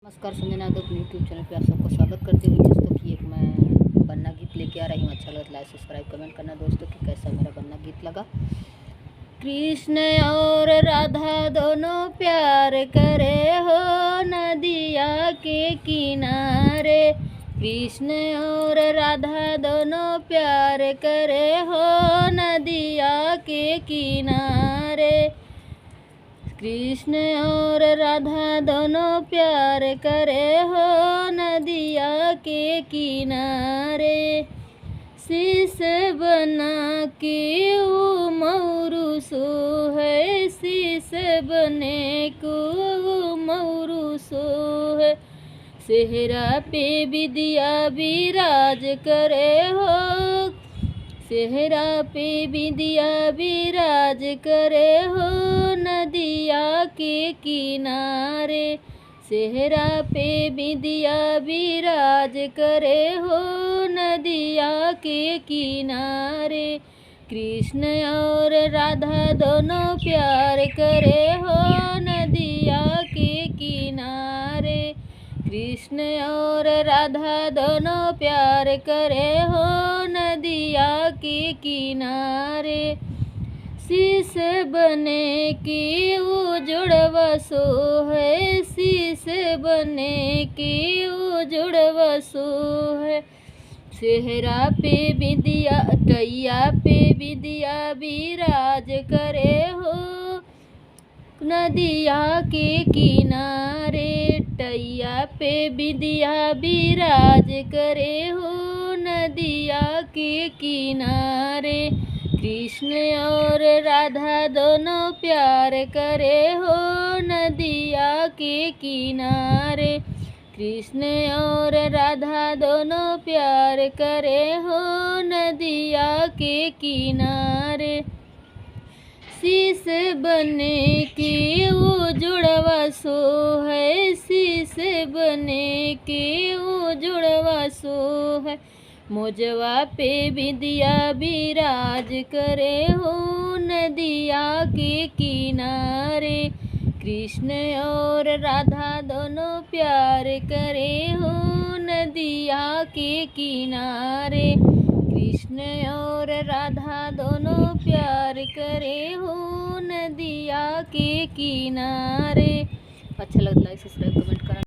नमस्कार, संजना यादव अपने YouTube channel पे आप सबको स्वागत करती हूँ दोस्तों कि एक मैं बन्ना गीत लेके आ रही हूँ। अच्छा लगा लाइक सब्सक्राइब कमेंट करना दोस्तों कि कैसा मेरा बन्ना गीत लगा। कृष्ण और राधा दोनों प्यार करे हो नदिया के किनारे। कृष्ण और राधा दोनों प्यार करे हो नदिया के किनारे। कृष्ण और राधा दोनों प्यार करे हो नदिया के किनारे। शीश बना के वो मोरू सो है, शीश बने को वो मोरू सो है। सेहरा पे विद्या विराज करे हो, सेहरा पे विद्या विराज करे हो नदिया के किनारे। सेहरा पे विद्या विराज करे हो नदिया के किनारे। कृष्ण और राधा दोनों प्यार करे हो नदिया के किनारे। कृष्ण और राधा दोनों प्यार करे हो नदिया के किनारे। शीश बने की वो जुड़वा सो है, शीश बने की वो जुड़वा सो है। सेहरा पे विद्या टैया पे विद्या विराज करे हो नदिया के किनारे। टैया पे विद्या विराज करे हो नदिया के किनारे। कृष्ण और राधा दोनों प्यार करे हो नदिया के किनारे। कृष्ण और राधा दोनों प्यार करे हो नदिया के किनारे। शीश बने के वो जुड़वा सो है, शीश बने के वो जुड़वा सो है। मोजवा पे विद्या विराज करे हो नदिया के किनारे। कृष्ण और राधा दोनों प्यार करे हो नदिया के किनारे। कृष्ण और राधा दोनों प्यार करे हो नदिया के किनारे। अच्छा लगता है सब्सक्राइब कमेंट करना।